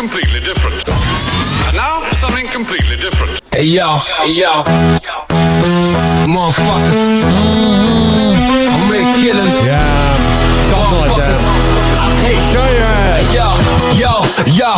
completely different. And now, something completely different. Hey yo, motherfuckers. I'm ready killing. Yeah, something like that. Hey, show your ass. Yo,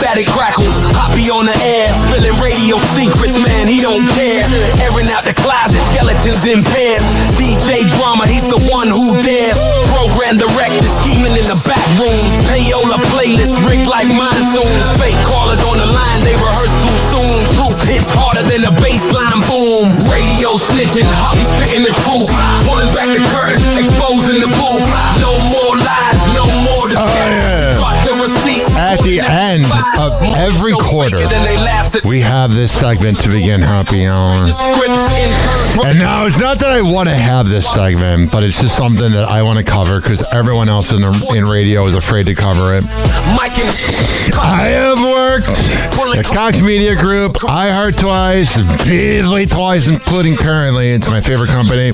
static crackles, Hoppe on the air, spilling radio secrets, man, he don't care. Airing out the closet, skeletons in pairs. DJ drama, he's the one who dares. Program director, scheming in the back room. Payola playlist, rigged like monsoon. Fake callers on the line, they rehearse too soon. Truth hits harder than a baseline boom. Radio snitching, Hoppe spitting the truth. Pulling back the curtain, exposing the booth. No more lies, no more disguise. At the end of every quarter, we have this segment to begin Happy Hour. And now, it's not that I want to have this segment, but it's just something that I want to cover because everyone else in radio is afraid to cover it. I have worked at Cox Media Group, iHeart twice, Beasley twice, including currently. It's my favorite company.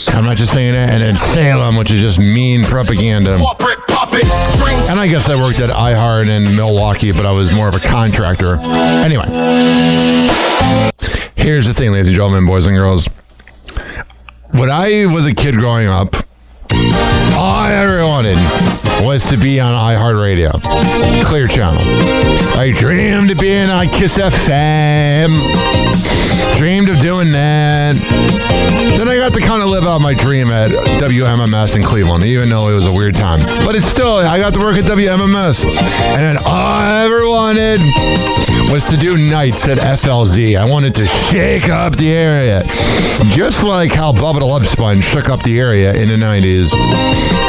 I'm not just saying it. And then Salem, which is just mean propaganda. And I guess I worked at iHeart in Milwaukee, but I was more of a contractor. Anyway, here's the thing, ladies and gentlemen, boys and girls. When I was a kid growing up, all I ever wanted was to be on iHeartRadio, Clear Channel. I dreamed of being on Kiss FM. Dreamed of doing that. Then I got to kind of live out my dream at WMMS in Cleveland, even though it was a weird time. But it's still, I got to work at WMMS. And then all I ever wanted was to do nights at FLZ. I wanted to shake up the area. Just like how Bubba the Love Sponge shook up the area in the 90s.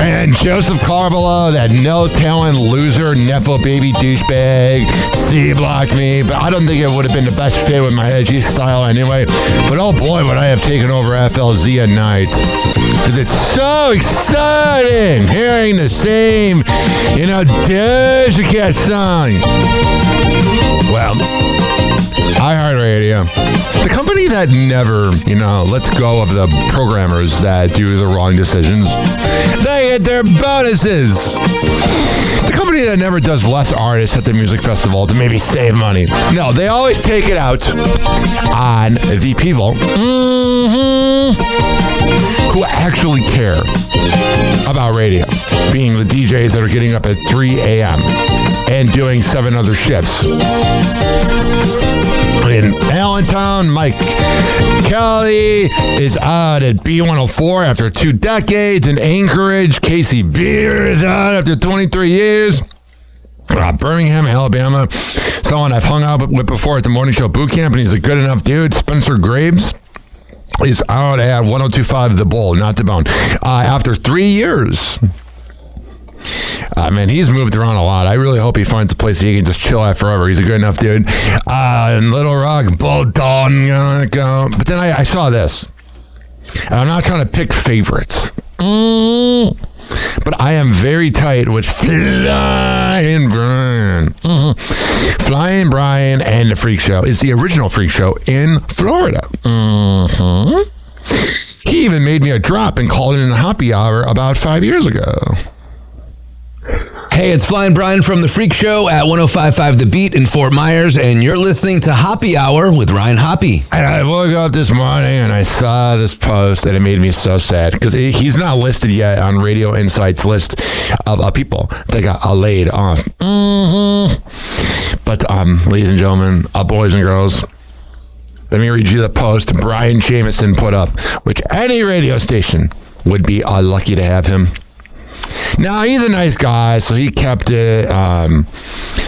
And Joseph Carvalho, that no-talent loser, Nepo baby douchebag, C-blocked me. But I don't think it would have been the best fit with my edgy style anyway. But oh boy, would I have taken over FLZ at night. Because it's so exciting hearing the same, Doja Cat song. Well, iHeartRadio, the company that never, lets go of the programmers that do the wrong decisions. They get their bonuses. The company that never does less artists at the music festival to maybe save money. No, they always take it out on the people who actually care about radio, being the DJs that are getting up at 3 a.m. and doing 7 other shifts. In Allentown, Mike Kelly is out at B104 after 2 decades. In Anchorage, Casey Beer is out after 23 years. Birmingham, Alabama, someone I've hung out with before at the morning show boot camp, and he's a good enough dude. Spencer Graves is out at 102.5 The Bull, not the Bone, after 3 years. Man, he's moved around a lot. I really hope he finds a place he can just chill at forever. He's a good enough dude. In Little Rock, Bull Dalton, gonna go. But then I saw this. And I'm not trying to pick favorites. But I am very tight with Flying Brian. Flying Brian and the Freak Show is the original Freak Show in Florida. He even made me a drop and called it in a Happy Hour about 5 years ago. Hey, it's Flying Brian from The Freak Show at 105.5 The Beat in Fort Myers, and you're listening to Happy Hour with Ryan Hoppe. And I woke up this morning and I saw this post and it made me so sad because he's not listed yet on Radio Insight's list of people that got laid off. But, ladies and gentlemen, boys and girls, let me read you the post Brian Jameson put up, which any radio station would be lucky to have him. Now, he's a nice guy, so he kept it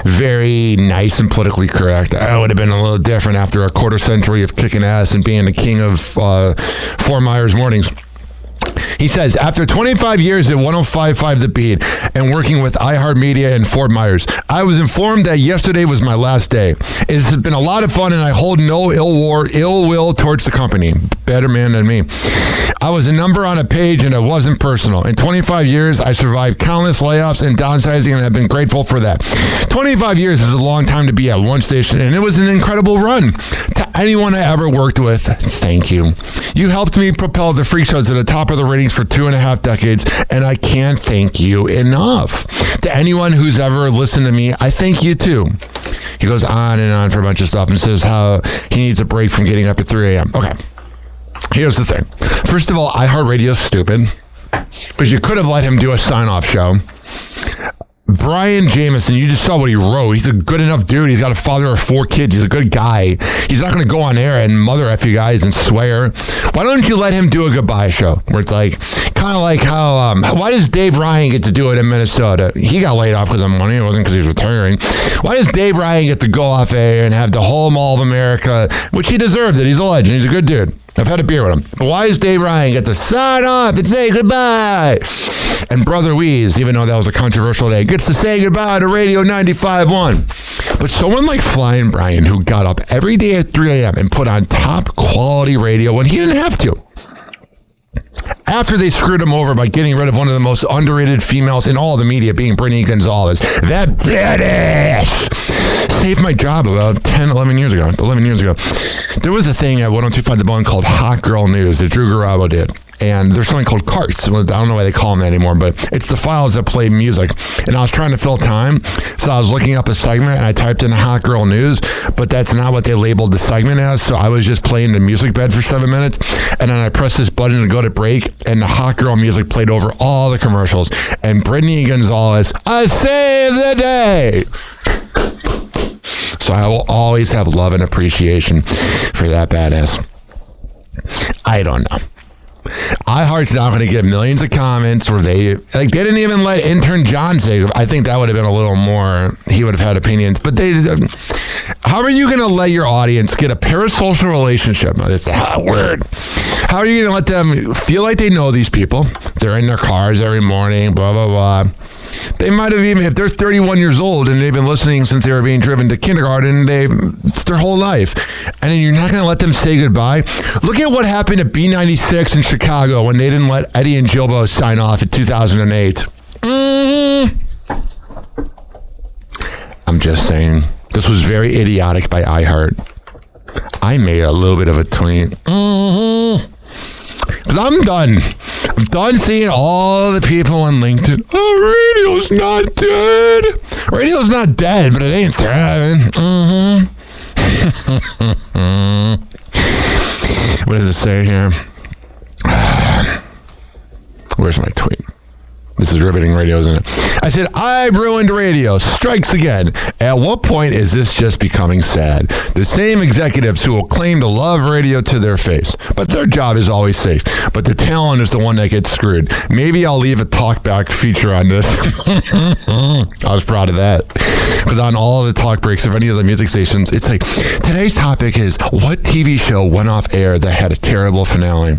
very nice and politically correct. I would have been a little different after a quarter century of kicking ass and being the king of Fort Myers mornings. He says, after 25 years at 105.5 The Beat and working with iHeartMedia in Fort Myers, I was informed that yesterday was my last day. It has been a lot of fun and I hold no ill will towards the company. Better man than me. I was a number on a page and it wasn't personal. In 25 years, I survived countless layoffs and downsizing and I've been grateful for that. 25 years is a long time to be at one station and it was an incredible run. To anyone I ever worked with, thank you. You helped me propel the Freak Show to the top of the ratings for 2.5 decades, and I can't thank you enough. To anyone who's ever listened to me, I thank you too. He goes on and on for a bunch of stuff and says how he needs a break from getting up at 3 a.m. Okay, here's the thing. First of all, iHeartRadio is stupid because you could have let him do a sign-off show. Brian Jameson, you just saw what he wrote. He's a good enough dude. He's got a father of 4 kids. He's a good guy. He's not going to go on air and mother F you guys and swear. Why don't you let him do a goodbye show where it's like, kind of like how, why does Dave Ryan get to do it in Minnesota? He got laid off because of money. It wasn't because he's retiring. Why does Dave Ryan get to go off air and have the whole Mall of America, which he deserves it. He's a legend. He's a good dude. I've had a beer with him. But why does Dave Ryan get to sign off and say goodbye? And Brother Weeze, even though that was a controversial day, gets to say goodbye to Radio 95.1. But someone like Flying Brian, who got up every day at 3 a.m. and put on top quality radio when he didn't have to, after they screwed him over by getting rid of one of the most underrated females in all the media, being Brittany Gonzalez, that badass saved my job about 11 years ago. There was a thing at 102.5 The Bone called Hot Girl News that Drew Garabo did. And there's something called carts. I don't know why they call them that anymore, but it's the files that play music. And I was trying to fill time, so I was looking up a segment, and I typed in Hot Girl News, but that's not what they labeled the segment as, so I was just playing the music bed for 7 minutes, and then I pressed this button to go to break, and the Hot Girl music played over all the commercials. And Brittany Gonzalez, I saved the day! So I will always have love and appreciation for that badass. I don't know. iHeart's not going to get millions of comments where they didn't even let intern John say. I think that would have been a little more, he would have had opinions, but how are you going to let your audience get a parasocial relationship? That's a hot word. How are you going to let them feel like they know these people? They're in their cars every morning, blah, blah, blah. They might have even, if they're 31 years old and they've been listening since they were being driven to kindergarten, it's their whole life. And then you're not going to let them say goodbye. Look at what happened at B96 in Chicago when they didn't let Eddie and Gilbo sign off in 2008. I'm just saying, this was very idiotic by iHeart. I made a little bit of a tweet. Because I'm done. I'm done seeing all the people on LinkedIn. Oh, radio's not dead. Radio's not dead, but it ain't thriving. What does it say here? Where's my tweet? This is riveting radio, isn't it? I said, I ruined radio. Strikes again. At what point is this just becoming sad? The same executives who will claim to love radio to their face, but their job is always safe. But the talent is the one that gets screwed. Maybe I'll leave a talkback feature on this. I was proud of that. Because on all the talk breaks of any of the music stations, it's like, today's topic is what TV show went off air that had a terrible finale?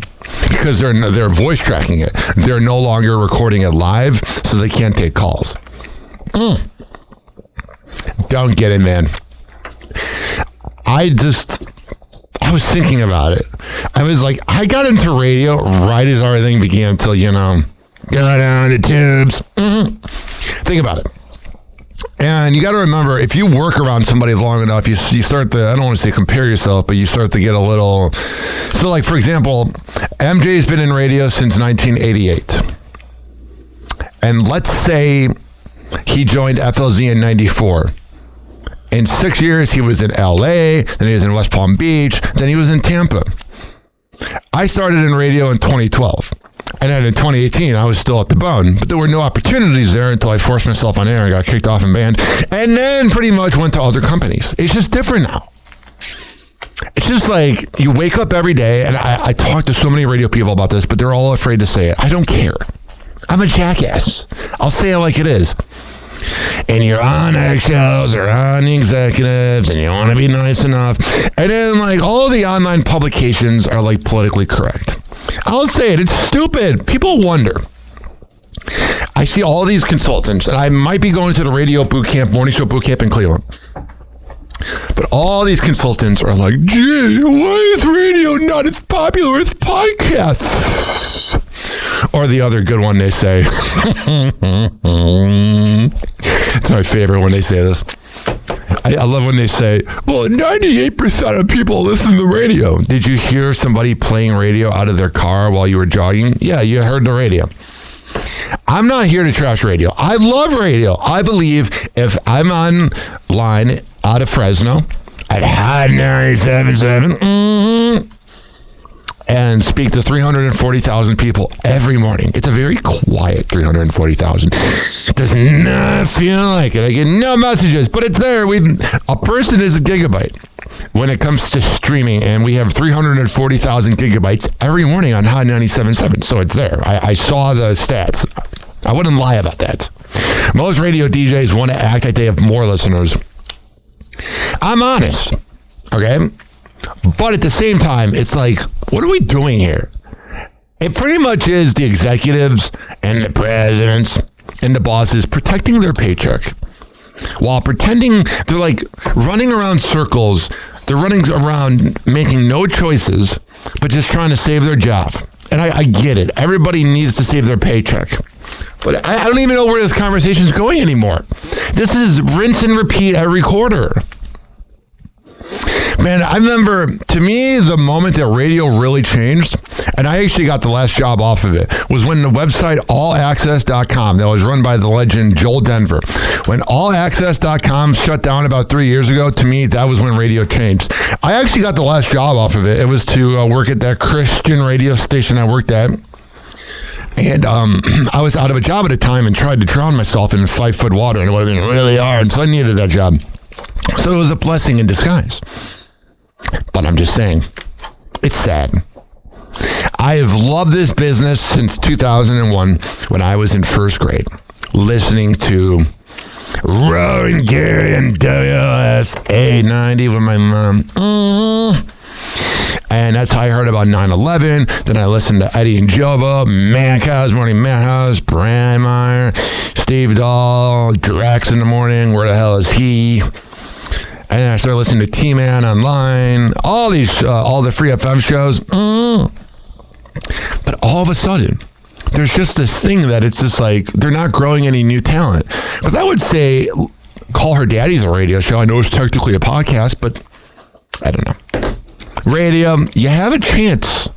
Because they're voice tracking it. They're no longer recording it live, so they can't take calls. Don't get it, man. I was thinking about it. I was like, I got into radio right as everything began to, go down the tubes. Think about it. And you got to remember, if you work around somebody long enough, you start to, I don't want to say compare yourself, but you start to get a little, so like, for example, MJ's been in radio since 1988. And let's say he joined FLZ in 94. In 6 years, he was in LA, then he was in West Palm Beach, then he was in Tampa. I started in radio in 2012. And then in 2018, I was still at the Bone, but there were no opportunities there until I forced myself on air and got kicked off and banned, and then pretty much went to other companies. It's just different now. It's just like you wake up every day, and I talk to so many radio people about this, but they're all afraid to say it. I don't care. I'm a jackass. I'll say it like it is. And you're on eggshells or on the executives, and you want to be nice enough. And then, like, all the online publications are, like, politically correct. I'll say it. It's stupid. People wonder. I see all these consultants, and I might be going to the radio boot camp, morning show boot camp in Cleveland. But all these consultants are like, gee, why is radio not as popular as podcasts? Or the other good one they say. It's my favorite when they say this. I love when they say, well, 98% of people listen to the radio. Did you hear somebody playing radio out of their car while you were jogging? Yeah, you heard the radio. I'm not here to trash radio. I love radio. I believe if I'm online out of Fresno at Hot 97.7 and speak to 340,000 people every morning, it's a very quiet 340,000. Does not feel like it. I get no messages, but it's there. A person is a gigabyte when it comes to streaming, and we have 340,000 gigabytes every morning on Hot 97.7. So it's there. I saw the stats. I wouldn't lie about that. Most radio DJs want to act like they have more listeners. I'm honest, okay? But at the same time, it's like, what are we doing here? It pretty much is the executives and the presidents and the bosses protecting their paycheck while pretending they're like running around circles. They're running around making no choices, but just trying to save their job. And I get it. Everybody needs to save their paycheck. But I don't even know where this conversation is going anymore. This is rinse and repeat every quarter. Man, I remember, to me, the moment that radio really changed, and I actually got the last job off of it, was when the website allaccess.com, that was run by the legend Joel Denver. When allaccess.com shut down about 3 years ago, to me, that was when radio changed. I actually got the last job off of it. It was to work at that Christian radio station I worked at. And I was out of a job at a time and tried to drown myself in 5-foot water, and it would have been really hard, so I needed that job. So it was a blessing in disguise. But I'm just saying, it's sad. I have loved this business since 2001 when I was in first grade, listening to Rowan Gary and WS 890 with my mom. And that's how I heard about 9/11. Then I listened to Eddie and Jobo, Madhouse, Morning Madhouse, Brian Meyer, Steve Dahl, Drax in the morning, where the hell is he? And then I started listening to T-Man online, all the free FM shows. But all of a sudden, there's just this thing that it's just like, they're not growing any new talent. Because I would say, Call Her Daddy's a radio show. I know it's technically a podcast, but I don't know. Radio, you have a chance.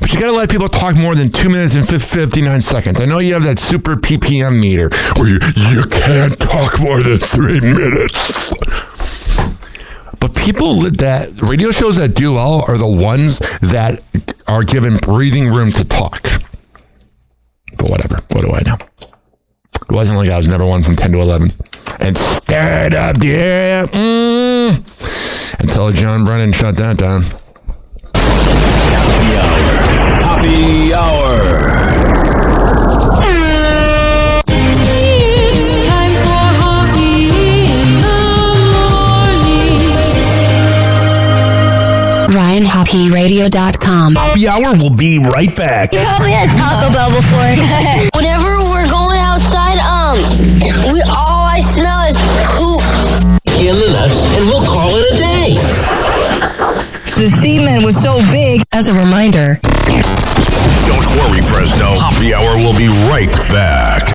But you got to let people talk more than 2 minutes and 59 seconds. I know you have that super PPM meter where you can't talk more than 3 minutes. But radio shows that do well are the ones that are given breathing room to talk. But whatever. What do I know? It wasn't like I was number one from 10 to 11. And stirred up the area. Until John Brennan shut that down. Happy Hour. RyanHappyRadio.com. Happy Hour will be right back. We had Taco Bell before. Whenever we're going outside, all I smell is poop. Killing us, and we'll call it a day. The semen was so big. As a reminder. Don't worry, Fresno. Happy Hour will be right back.